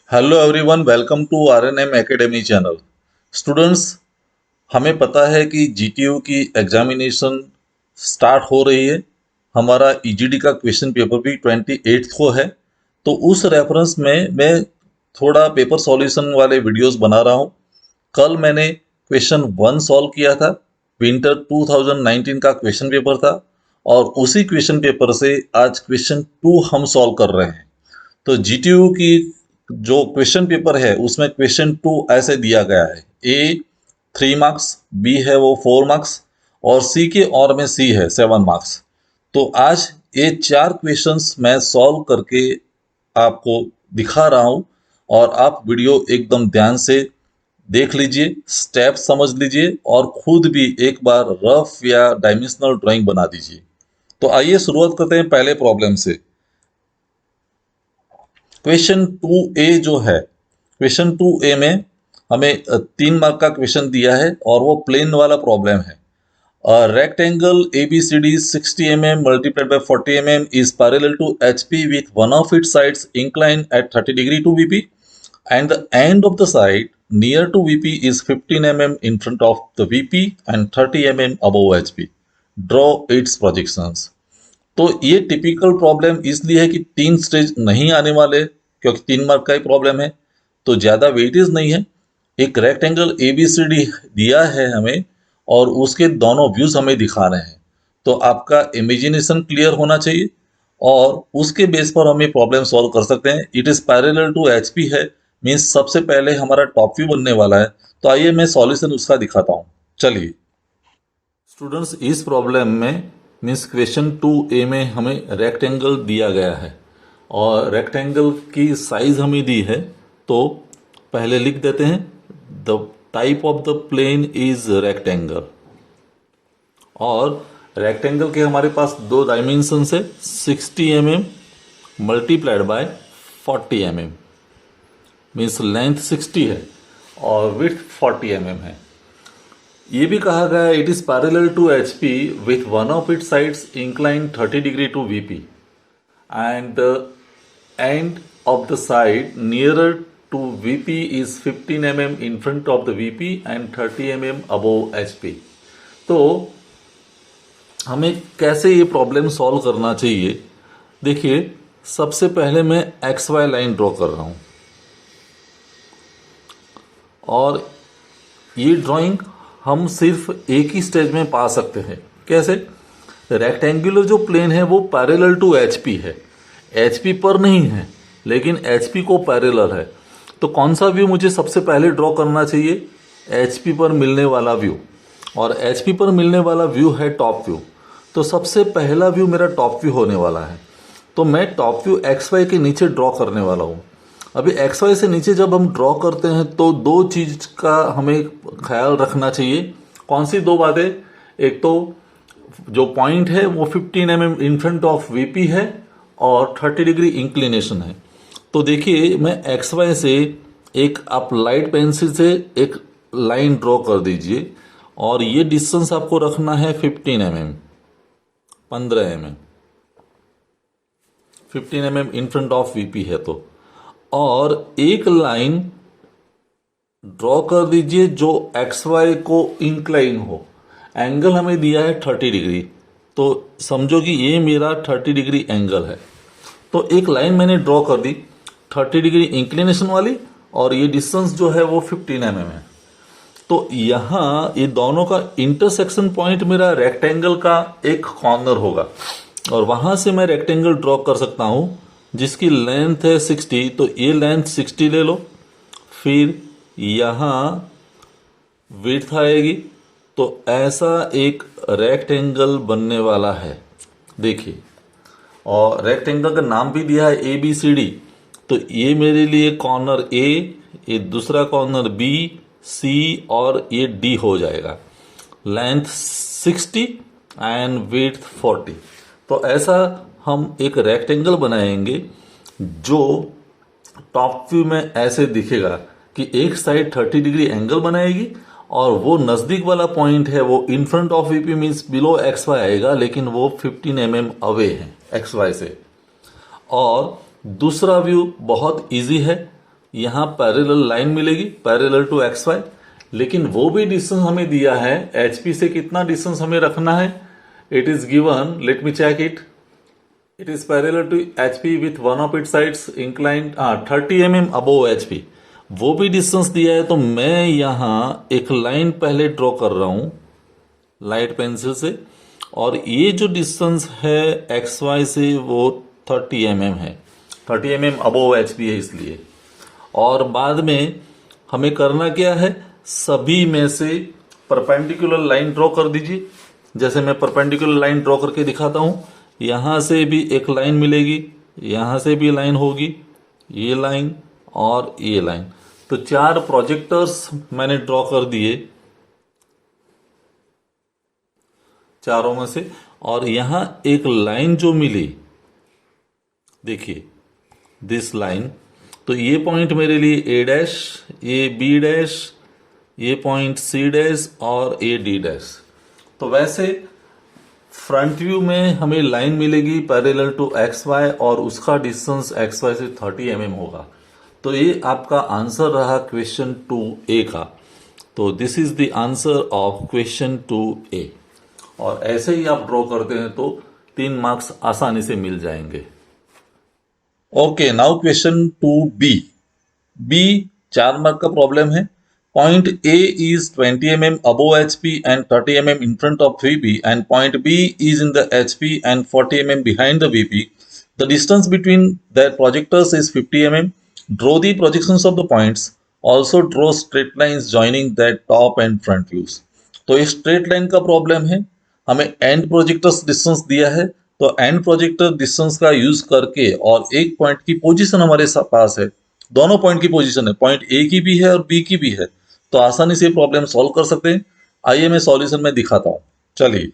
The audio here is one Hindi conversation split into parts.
Hello everyone, welcome to RNM academy channel. Students, हमें पता है कि जीटीयू की एग्जामिनेशन स्टार्ट हो रही है। हमारा ईजीडी का क्वेश्चन पेपर भी 28 को है। तो उस रेफरेंस में मैं थोड़ा पेपर सॉल्यूशन वाले वीडियोस बना रहा हूँ। कल मैंने क्वेश्चन 1 सॉल्व किया था। विंटर 2019 का क्वेश्चन पेपर था और उसी क्वेश्चन पेपर से आज क्वेश्चन 2 हम सॉल्व कर रहे हैं। तो जीटीयू की जो क्वेश्चन पेपर है उसमें क्वेश्चन 2 ऐसे दिया गया है। ए 3 मार्क्स, बी है वो 4 मार्क्स और सी के और में सी है 7 मार्क्स। तो आज ये 4 क्वेश्चंस मैं सॉल्व करके आपको दिखा रहा हूँ और आप वीडियो एकदम ध्यान से देख लीजिए, स्टेप समझ लीजिए और खुद भी एक बार रफ या डायमेंशनल ड्राइंग बना दीजिए। तो आइए शुरुआत करते हैं पहले प्रॉब्लम से। क्वेश्चन 2A जो है, क्वेश्चन 2A में हमें 3 मार्क का क्वेश्चन दिया है और वो प्लेन वाला प्रॉब्लम है। Rectangle ABCD 60 mm multiplied by 40 mm is parallel to HP with one of its sides inclined at 30 degree to VP and the end of the side near to VP is 15 mm in front of the VP and 30 mm above HP. Draw its projections. तो ये टिपिकल प्रॉब्लम इसलिए है कि 3 स्टेज नहीं आने वाले, क्योंकि 3 मार्क का ही प्रॉब्लम है तो ज़्यादा वेटेज नहीं है। एक रेक्टेंगल ABCD दिया है हमें और उसके दोनों व्यूज हमें दिखा रहे हैं। तो आपका इमेजिनेशन क्लियर होना चाहिए और उसके बेस पर हम ये प्रॉब्लम सॉल्व कर सकते हैं। It is parallel to HP है, मीन्स सबसे पहले हमारा टॉप व्यू बनने वाला है। तो आइए मैं सॉल्यूशन उसका दिखाता हूँ। चलिए स्टूडेंट्स, इस प्रॉब्लम में मीन्स क्वेश्चन 2A में हमें रेक्टेंगल दिया गया है और रेक्टेंगल की साइज हमें दी है। तो पहले लिख देते हैं the type of the plane is rectangle. और रेक्टेंगल के हमारे पास 2 डायमेंशन है, 60 mm multiplied by 40 mm, means length 60 है और विड्थ 40 mm है। ये भी कहा गया है it is parallel to HP with one of it sides inclined 30 degree to VP and the end of the side nearer to VP is 15 mm in front of the VP and 30 mm above HP। तो हमें कैसे ये प्रॉब्लम सॉल्व करना चाहिए? देखिए, सबसे पहले मैं XY लाइन ड्रॉ कर रहा हूं और ये ड्राइंग हम सिर्फ एक ही स्टेज में पा सकते हैं। कैसे? रेक्टेंगुलर जो प्लेन है वो पैरेलल टू HP है, HP पर नहीं है लेकिन HP को पैरेलल है। तो कौन सा व्यू मुझे सबसे पहले ड्रॉ करना चाहिए? HP पर मिलने वाला व्यू, और HP पर मिलने वाला व्यू है टॉप व्यू। तो सबसे पहला व्यू मेरा टॉप व्यू होने वाला है। तो मैं टॉप व्यू XY के नीचे ड्रॉ करने वाला हूँ। अभी XY से नीचे जब हम ड्रॉ करते हैं तो 2 चीज का हमें ख्याल रखना चाहिए। कौन सी 2 बातें? एक तो जो पॉइंट है वो 15 mm in front of VP है और 30 डिग्री इंक्लिनेशन है। तो देखिए, मैं XY से एक आप लाइट पेंसिल से एक लाइन ड्रॉ कर दीजिए और ये डिस्टेंस आपको रखना है 15 mm, 15 mm, 15 mm in front of VP है। तो और एक लाइन ड्रॉ कर दीजिए जो XY को इंक्लाइन हो। एंगल हमें दिया है 30 डिग्री, तो समझो कि ये मेरा 30 डिग्री एंगल है। तो एक लाइन मैंने ड्रॉ कर दी 30 डिग्री इंक्लिनेशन वाली और ये डिस्टेंस जो है वो 15 mm है। तो यहाँ ये दोनों का इंटरसेक्शन पॉइंट मेरा रेक्टेंगल का एक कॉर्नर होगा और वहां से मैं रेक्टेंगल ड्रॉ कर सकता हूं जिसकी लेंथ है 60। तो ये लेंथ 60 ले लो, फिर यहाँ विड्थ आएगी। तो ऐसा एक रेक्टेंगल बनने वाला है, देखिए। और रेक्टेंगल का नाम भी दिया है ABCD। तो ये मेरे लिए कॉर्नर A, ये दूसरा कॉर्नर B, C और ये D हो जाएगा। Length 60 and width 40। तो ऐसा हम एक रेक्टेंगल बनाएंगे जो टॉप व्यू में ऐसे दिखेगा कि एक साइड 30 डिग्री एंगल बनाएगी और वो नजदीक वाला पॉइंट है वो इन front of VP means below XY आएगा, लेकिन वो 15 mm अवे है XY से। और दूसरा व्यू बहुत इजी है, यहाँ पैरेलल लाइन मिलेगी पैरेलल टू एक्स वाई, लेकिन वो भी डिस्टेंस हमें दिया है एच पी से कितना डिस्टेंस हमें रखना है. It is given, let me check it. It is parallel to H P with one of it sides inclined 30 mm above H P. वो भी डिस्टेंस दिया है, तो मैं यहाँ एक लाइन पहले ड्रॉ कर रहा हूं लाइट पेंसिल से, और ये जो डिस्टेंस है एक्स वाई से वो 30 mm है. 30 mm अबोव एच पी है इसलिए. और बाद में हमें करना क्या है, सभी में से परपेंडिकुलर लाइन ड्रॉ कर दीजिए. जैसे मैं परपेंडिकुलर लाइन ड्रॉ करके दिखाता हूं. यहां से भी एक लाइन मिलेगी, यहां से भी लाइन होगी, ये लाइन और ये लाइन. तो 4 प्रोजेक्टर्स मैंने ड्रॉ कर दिए चारों में से. और यहां एक लाइन जो मिली, देखिए दिस लाइन, तो ये पॉइंट मेरे लिए ए डैश, ये बी डैश, ये पॉइंट सी डैश और ये डी डैश. तो वैसे फ्रंट व्यू में हमें लाइन मिलेगी पैरेलल टू एक्स वाई और उसका डिस्टेंस एक्स वाई से 30 mm होगा. तो ये आपका आंसर रहा क्वेश्चन 2A का. तो this is the answer of question 2A. और ऐसे ही आप ड्रॉ करते हैं तो 3 मार्क्स आसानी से मिल जाएंगे. Okay, now question 2B. B 4 mark का प्रॉब्लम है. Point A is 20 mm above HP and 30 mm in front of VP, and point B is in the HP and 40 mm behind the VP. The distance between their projectors is 50 mm. Draw the projections of the points. Also draw straight lines joining their top and front views. तो ये स्ट्रेट लाइन का प्रॉब्लम है. हमें एंड प्रोजेक्टर्स डिस्टेंस दिया है, तो एंड प्रोजेक्टर डिस्टेंस का यूज करके और एक पॉइंट की पोजीशन हमारे पास है, दोनों पॉइंट की पोजीशन है, पॉइंट ए की भी है और बी की भी है, तो आसानी से प्रॉब्लम सॉल्व कर सकते हैं. आइए मैं सॉल्यूशन में दिखाता हूं. चलिए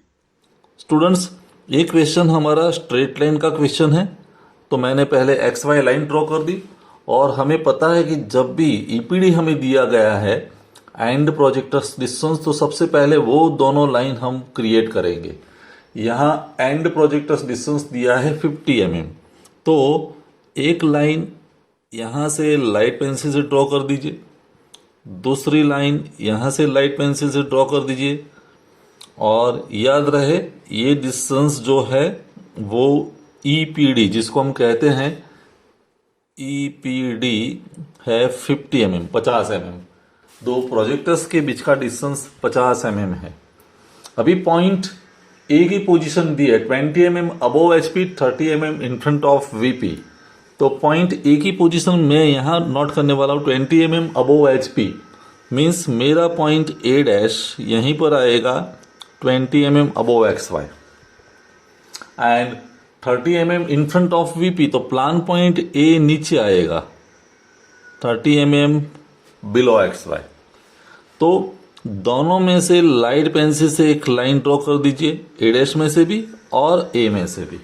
स्टूडेंट्स, ये क्वेश्चन हमारा स्ट्रेट लाइन का क्वेश्चन है. तो मैंने पहले एक्स वाई लाइन ड्रॉ कर दी, और हमें पता है कि जब भी ईपीडी हमें दिया गया है एंड प्रोजेक्टर्स डिस्टेंस, तो सबसे पहले वो दोनों लाइन हम क्रिएट करेंगे. यहाँ एंड प्रोजेक्टर्स डिस्टेंस दिया है 50 mm. तो एक लाइन यहाँ से लाइट पेंसिल से ड्रॉ कर दीजिए, दूसरी लाइन यहाँ से लाइट पेंसिल से ड्रॉ कर दीजिए. और याद रहे ये डिस्टेंस जो है वो ईपीडी, जिसको हम कहते हैं ईपीडी, है 50 mm, 50 mm. दो प्रोजेक्टर्स के बीच का डिस्टेंस 50 mm है. अभी पॉइंट ए की पोजीशन दी है 20 mm above HP, 30 mm in front of VP. तो पॉइंट ए की पोजीशन मैं यहाँ नोट करने वाला हूँ 20 mm अबोव एचपी. मीन्स मेरा पॉइंट ए डैश यहीं पर आएगा 20 mm above X Y, and 30 mm in front of VP. तो प्लान पॉइंट ए नीचे आएगा 30 mm बिलो एक्स वाई. तो दोनों में से लाइट पेंसिल से एक लाइन ड्रॉ कर दीजिए, ए डैश में से भी और ए में से भी.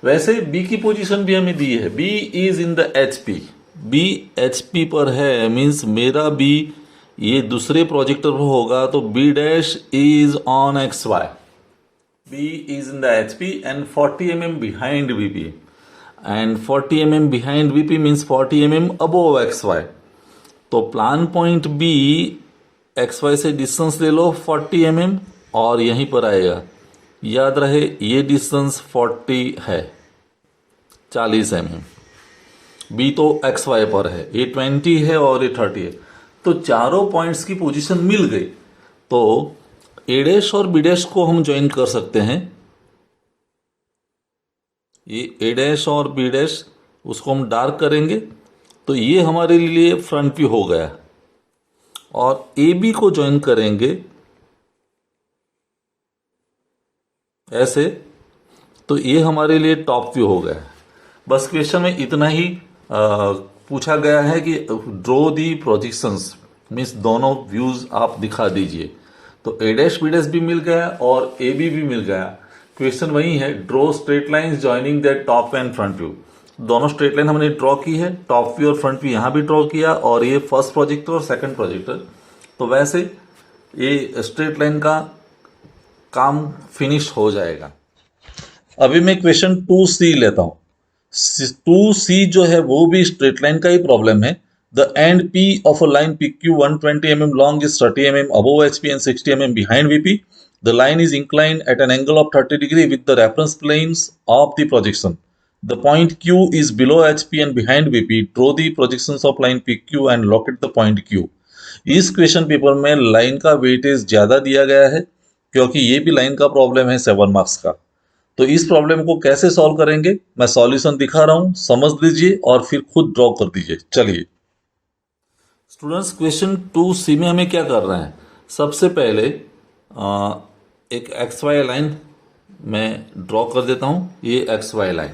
वैसे बी की पोजीशन भी हमें दी है, B is in the H P. B H P पर है, मीन्स मेरा बी ये दूसरे प्रोजेक्टर पर होगा, तो B dash is on X Y. B is in the H P and 40 mm behind VP, and 40 mm behind VP means 40 mm above X Y. तो plan point B X Y से डिस्टेंस ले लो 40 mm और यहीं पर आएगा. याद रहे ये डिस्टेंस 40 है, 40 mm. बी तो एक्स वाई पर है, ये 20 है और ये 30 है. तो चारों पॉइंट्स की पोजीशन मिल गई. तो ए डैश और बी डैश को हम ज्वाइन कर सकते हैं. ये ए डैश और बी डैश, उसको हम डार्क करेंगे, तो ये हमारे लिए फ्रंट व्यू हो गया. और ए बी को ज्वाइन करेंगे ऐसे, तो ये हमारे लिए टॉप व्यू हो गया. बस क्वेश्चन में इतना ही पूछा गया है कि ड्रॉ दी प्रोजेक्शंस, मीन्स दोनों व्यूज आप दिखा दीजिए. तो ए डैश बी डैश भी मिल गया और ए बी भी मिल गया. क्वेश्चन वही है, draw straight lines joining that top and front view. दोनों स्ट्रेट लाइन हमने ड्रॉ की है, टॉप व्यू और फ्रंट व्यू यहाँ भी ड्रॉ किया, और ये फर्स्ट प्रोजेक्टर और सेकंड प्रोजेक्टर. तो वैसे ये स्ट्रेट लाइन का काम फिनिश हो जाएगा. अभी मैं क्वेश्चन 2C लेता हूँ. 2C जो है वो भी स्ट्रेट लाइन का ही प्रॉब्लम है, The end P of a line PQ 120 mm long is 30 mm above HP and 60 mm behind VP. The line is inclined at an angle of 30 degree with the reference planes of the projection. The point Q is below HP and behind VP. Draw the projections of line PQ and locate the point Q. इस क्वेश्चन पेपर में लाइन का वेटेज ज्यादा दिया गया है क्योंकि ये भी लाइन का प्रॉब्लम है 7 मार्क्स का। तो इस प्रॉब्लम को कैसे सॉल्व करेंगे मैं सॉल्यूशन दिखा रहा हूं, समझ लीजिए और फिर खुद ड्रॉ कर दीजिए। चलिए स्टूडेंट्स, क्वेश्चन 2C में हमें क्या कर रहे हैं, सबसे पहले एक एक्स वाई लाइन मैं ड्रॉ कर देता हूं, ये एक्स वाई लाइन।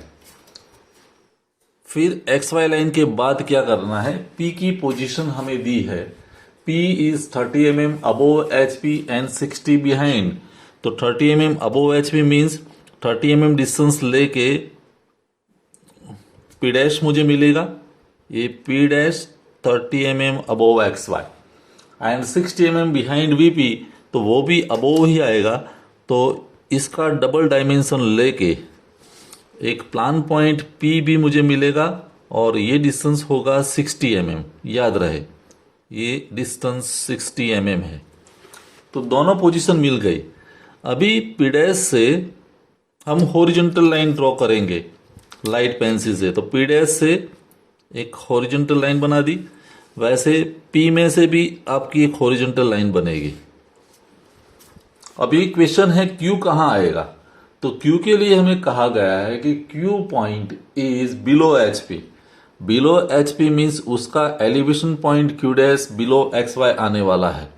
फिर एक्स वाई लाइन के बाद क्या करना है, P की पोजीशन हमें दी है, P is 30 mm above HP and 60 behind. तो 30 mm above HP means 30 mm distance लेके P डैश मुझे मिलेगा, ये P dash 30 mm above XY and 60 mm behind VP, तो वो भी अबोव ही आएगा। तो इसका डबल डायमेंशन लेके एक प्लान पॉइंट P भी मुझे मिलेगा और ये डिस्टेंस होगा 60 mm, याद रहे ये डिस्टेंस 60 mm है। तो दोनों पोजीशन मिल गई। अभी P डैश से हम हॉरिजॉन्टल लाइन ड्रॉ करेंगे लाइट पेंसिल से। तो P डैश से एक हॉरिजॉन्टल लाइन बना दी, वैसे P में से भी आपकी एक हॉरिजॉन्टल लाइन बनेगी। अभी क्वेश्चन है Q कहाँ आएगा, तो Q के लिए हमें कहा गया है कि Q point is below HP। Below HP means उसका elevation point Q dash below XY आने वाला है।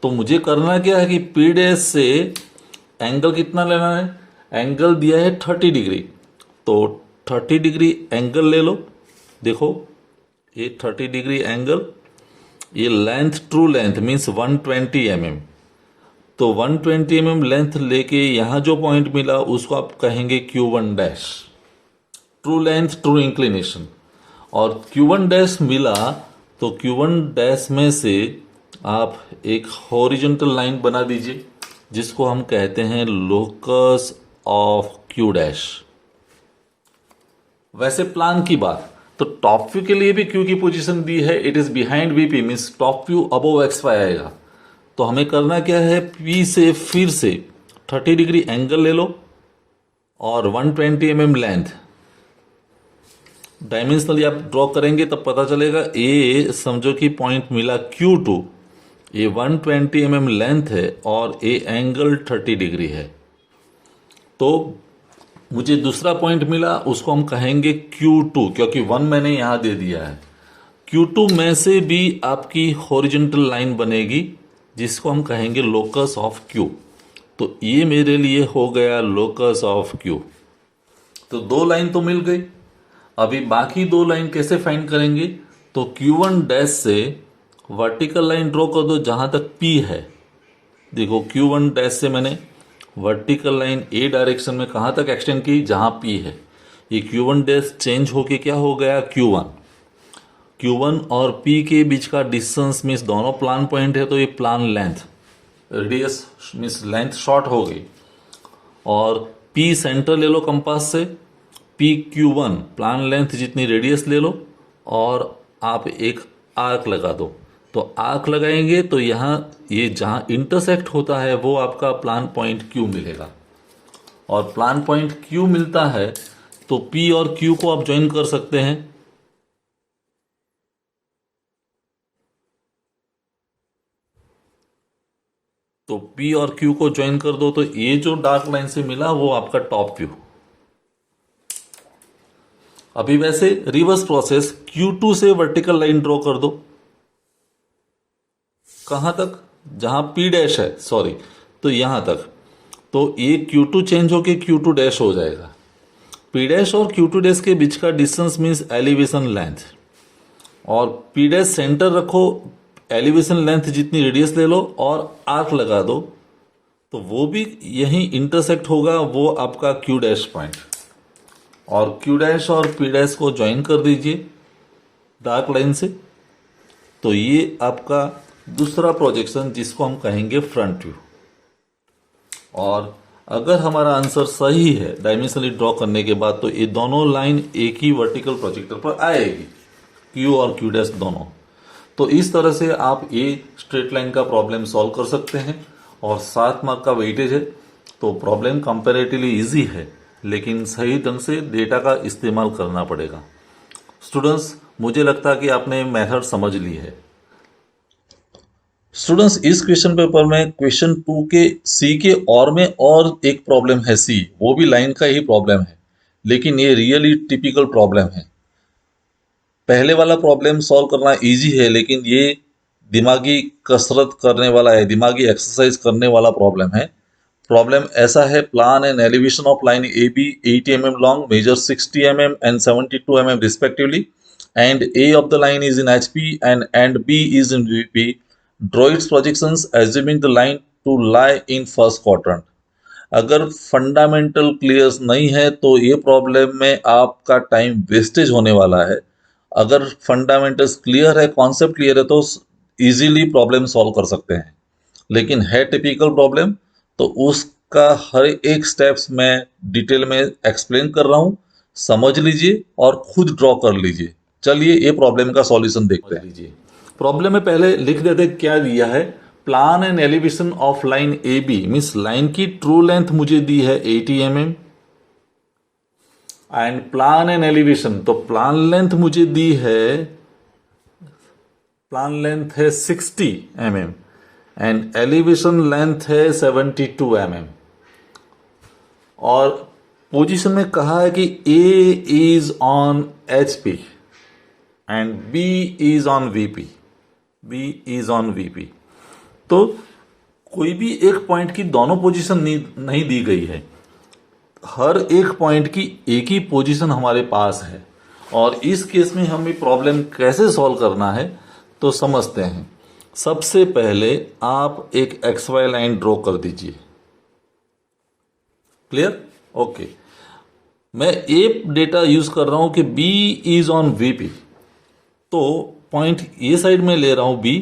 तो मुझे करना क्या है कि P डैश से एंगल कितना लेना है, एंगल दिया है 30 डिग्री, तो 30 डिग्री एंगल ले लो। देखो ये 30 डिग्री एंगल, ये length true length means 120 mm। तो 120 mm लेंथ लेके यहाँ जो पॉइंट मिला उसको आप कहेंगे Q1 dash, true length true inclination. और Q1 डैश मिला तो Q1 डैश में से आप एक हॉरिजॉन्टल लाइन बना दीजिए जिसको हम कहते हैं लोकस ऑफ Q डैश। वैसे प्लान की बात, तो टॉप व्यू के लिए भी Q की पोजीशन दी है, it is behind VP means top view above XY आएगा। तो हमें करना क्या है, P से फिर से 30 डिग्री एंगल ले लो और 120 mm लेंथ डायमेंशनली आप ड्रॉ करेंगे तब पता चलेगा। ये समझो कि पॉइंट मिला Q2, ये 120 mm लेंथ है और ये एंगल 30 डिग्री है। तो मुझे दूसरा पॉइंट मिला, उसको हम कहेंगे Q2 क्योंकि 1 मैंने यहां दे दिया है। Q2 में से भी आपकी हॉरिजॉन्टल लाइन बनेगी जिसको हम कहेंगे लोकस ऑफ Q। तो ये मेरे लिए हो गया लोकस ऑफ Q। तो दो लाइन तो मिल गई। अभी बाकी दो लाइन कैसे फाइंड करेंगे, तो Q1 डैश से वर्टिकल लाइन ड्रॉ कर दो जहां तक P है। देखो Q1 डैश से मैंने वर्टिकल लाइन A डायरेक्शन में कहां तक एक्सटेंड की, जहां P है। ये Q1 डैश चेंज होके क्या हो गया Q1। Q1 और P के बीच का डिस्टेंस मीन्स दोनों प्लान पॉइंट है, तो ये plan length, radius means length short हो गई। और P सेंटर ले लो कंपास से, PQ1 प्लान लेंथ जितनी रेडियस ले लो और आप एक आर्क लगा दो। तो आर्क लगाएंगे तो यहाँ ये जहाँ इंटरसेक्ट होता है वो आपका प्लान पॉइंट Q मिलेगा। और प्लान पॉइंट Q मिलता है तो P और Q को आप ज्वाइन कर सकते हैं। तो P और Q को ज्वाइन कर दो तो ये जो डार्क लाइन से मिला वो आपका टॉप व्यू। अभी वैसे रिवर्स प्रोसेस, Q2 से वर्टिकल लाइन ड्रॉ कर दो, कहां तक, जहां P डैश है, सॉरी, तो यहां तक। तो ये Q2 चेंज होके Q2 डैश हो जाएगा। P डैश और Q2 डैश के बीच का डिस्टेंस मीन्स एलिवेशन लेंथ, और P डैश सेंटर रखो, एलिवेशन लेंथ जितनी रेडियस ले लो और आर्क लगा दो, तो वो भी यहीं इंटरसेक्ट होगा, वो आपका Q डैश पॉइंट। और Q डैश और P डैश को ज्वाइन कर दीजिए डार्क लाइन से। तो ये आपका दूसरा प्रोजेक्शन जिसको हम कहेंगे फ्रंट व्यू। और अगर हमारा आंसर सही है डायमेंशनली ड्रॉ करने के बाद, तो ये दोनों लाइन एक ही वर्टिकल प्रोजेक्टर पर आएगी। क्यू और क्यू डैश दोनों। तो इस तरह से आप ये स्ट्रेट लाइन का प्रॉब्लम सॉल्व कर सकते हैं और 7 मार्क का वेटेज है, तो प्रॉब्लम कंपैरेटिवली इजी है, लेकिन सही ढंग से डेटा का इस्तेमाल करना पड़ेगा। स्टूडेंट्स, मुझे लगता है कि आपने मेथड समझ ली है। स्टूडेंट्स, इस क्वेश्चन पेपर में क्वेश्चन 2 के सी के और में और एक प्रॉब्लम है सी, वो भी लाइन का ही प्रॉब्लम है, लेकिन ये रियली टिपिकल प्रॉब्लम है। पहले वाला प्रॉब्लम सॉल्व करना इजी है, लेकिन ये दिमागी कसरत करने वाला है, दिमागी एक्सरसाइज करने वाला प्रॉब्लम है। प्रॉब्लम ऐसा है, plan and elevation of line A B 80 mm long, measure 60 mm and 72 mm respectively, and A of the line is in H P and B is in V P. Draw its projections assuming the line to lie in first quadrant. अगर फंडामेंटल क्लियर नहीं है तो ये प्रॉब्लम में आपका टाइम वेस्टेज होने वाला है। अगर फंडामेंटल्स क्लियर है, कॉन्सेप्ट क्लियर है, तो इजीली प्रॉब्लम सॉल्व कर सकते हैं। लेकिन है टिपिकल प्रॉब्लम, तो उसका हर एक स्टेप्स मैं डिटेल में एक्सप्लेन कर रहा हूं, समझ लीजिए और खुद ड्रॉ कर लीजिए। चलिए ये प्रॉब्लम का सॉल्यूशन देखते हैं। प्रॉब्लम में पहले लिख देते क्या दिया है। Plan and elevation of line A B means line की ट्रू लेंथ मुझे दी है 80 mm and plan and elevation, तो प्लान लेंथ मुझे दी है, प्लान लेंथ है 60 mm एंड एलिवेशन लेंथ है 72 mm। और पोजीशन में कहा है कि A is on H P and B is on VP, B is on VP. तो कोई भी एक पॉइंट की दोनों पोजीशन नहीं दी गई है, हर एक पॉइंट की एक ही पोजीशन हमारे पास है। और इस केस में हमें प्रॉब्लम कैसे सॉल्व करना है तो समझते हैं। सबसे पहले आप एक एक्स वाई लाइन ड्रॉ कर दीजिए। क्लियर? ओके। मैं ये डेटा यूज कर रहा हूं कि बी इज ऑन वीपी, तो पॉइंट ये साइड में ले रहा हूं बी,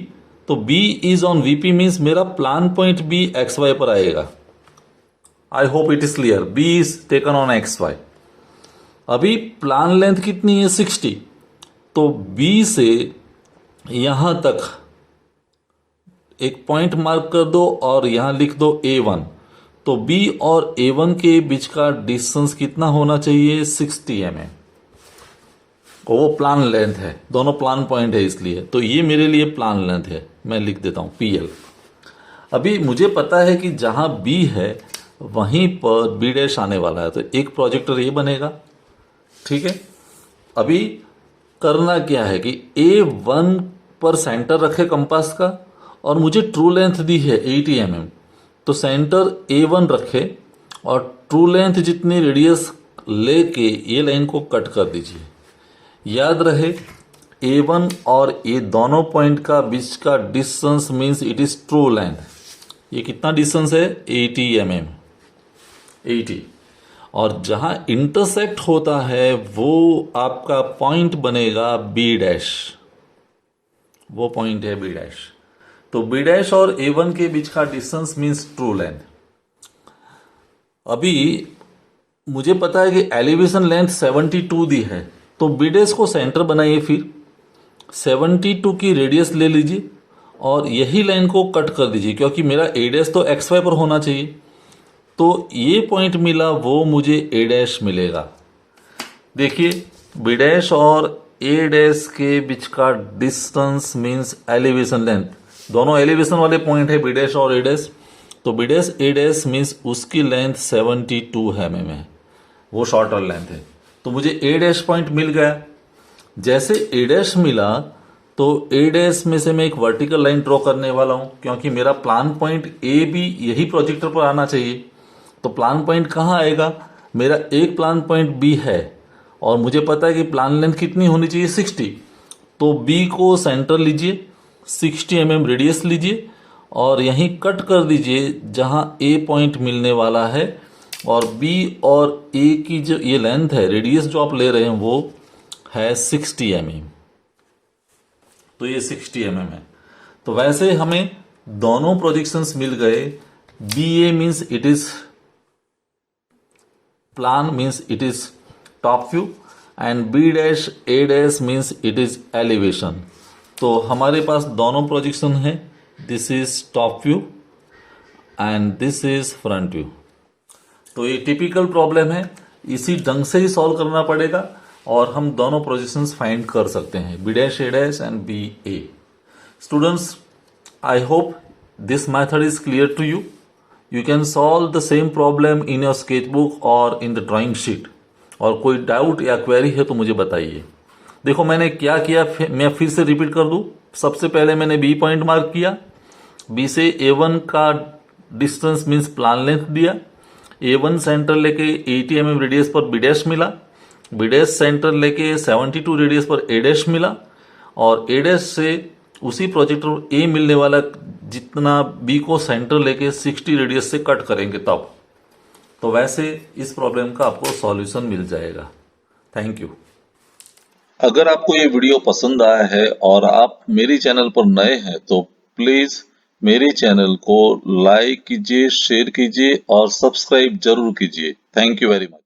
तो B is on VP means मेरा plan point B X Y पर आएगा। I hope it is clear. B is taken on X Y. अभी प्लान लेंथ कितनी है 60, तो बी से यहां तक एक पॉइंट मार्क कर दो और यहां लिख दो A1। तो बी और A1 के बीच का डिस्टेंस कितना होना चाहिए 60 mm। वो प्लान लेंथ है, दोनों प्लान पॉइंट है इसलिए, तो ये मेरे लिए प्लान लेंथ है। मैं लिख देता हूं PL। अभी मुझे पता है कि जहां B है वहीं पर B डैश आने वाला है, तो एक प्रोजेक्टर ये बनेगा। ठीक है। अभी करना क्या है कि A1 पर सेंटर रखे कंपास का, और मुझे ट्रू लेंथ दी है 80 mm, तो सेंटर A1 रखे और ट्रू लेंथ जितनी रेडियस लेके ये लाइन को कट कर दीजिए। याद रहे A1 और A दोनों पॉइंट का बीच का distance means it is true length. ये कितना डिस्टेंस है 80 mm, 80। और जहां इंटरसेक्ट होता है वो आपका पॉइंट बनेगा B डैश, वो पॉइंट है B डैश। तो B डैश और A1 के बीच का डिस्टेंस मीन्स ट्रू लेंथ। अभी मुझे पता है कि एलिवेशन लेंथ 72 दी है, तो B डैश को सेंटर बनाइए, फिर 72 की रेडियस ले लीजिए और यही लाइन को कट कर दीजिए, क्योंकि मेरा A डैश तो एक्स वाई पर होना चाहिए। तो ये पॉइंट मिला, वो मुझे A डैश मिलेगा। देखिए B डैश और A डैश के बीच का डिस्टेंस मीन्स एलिवेशन लेंथ, दोनों एलिवेशन वाले पॉइंट है B डैश और A डैश। तो B dash A dash means उसकी लेंथ 72 mm है, वो शॉर्टर लेंथ है। तो मुझे A डैश पॉइंट मिल गया। जैसे A डैश मिला तो A डैश में से मैं एक वर्टिकल लाइन ड्रॉ करने वाला हूं, क्योंकि मेरा प्लान पॉइंट A भी यही प्रोजेक्टर पर आना चाहिए। तो प्लान पॉइंट कहाँ आएगा, मेरा एक प्लान पॉइंट B है और मुझे पता है कि प्लान लेंथ कितनी होनी चाहिए 60। तो B को सेंटर लीजिए, 60 mm रेडियस लीजिए और यहीं कट कर दीजिए जहां A पॉइंट मिलने वाला है। और B और A की जो ये लेंथ है, रेडियस जो आप ले रहे हैं वो है 60 mm। तो ये 60 mm है। तो वैसे हमें दोनों प्रोजेक्शंस मिल गए। BA means it is plan, means it is top view, and B dash A dash means it is elevation. तो हमारे पास दोनों प्रोजेक्शन है, this is top view and this is front view. तो ये टिपिकल प्रॉब्लम है, इसी ढंग से ही सॉल्व करना पड़ेगा और हम दोनों प्रोजेक्शंस फाइंड कर सकते हैं, B dash A dash and B A. Students, I hope this method is clear to you. You can solve the same problem in your sketchbook or in the drawing sheet. और कोई डाउट या क्वेरी है तो मुझे बताइए। देखो मैंने क्या किया, मैं फिर से रिपीट कर दूँ। सबसे पहले मैंने बी पॉइंट मार्क किया, बी से A1 का डिस्टेंस मीन्स प्लान लेंथ दिया, A1 सेंटर लेके 80 mm रेडियस पर बी डैश मिला, बी डैश सेंटर लेके 72 रेडियस पर ए डैश मिला, और ए डैश से उसी प्रोजेक्टर ए मिलने वाला जितना बी को सेंटर लेके 60 रेडियस से कट करेंगे तब। तो वैसे इस प्रॉब्लम का आपको सॉल्यूशन मिल जाएगा। Thank you. अगर आपको ये वीडियो पसंद आया है और आप मेरे चैनल पर नए हैं तो प्लीज मेरे चैनल को लाइक कीजिए, शेयर कीजिए और सब्सक्राइब जरूर कीजिए। Thank you very much.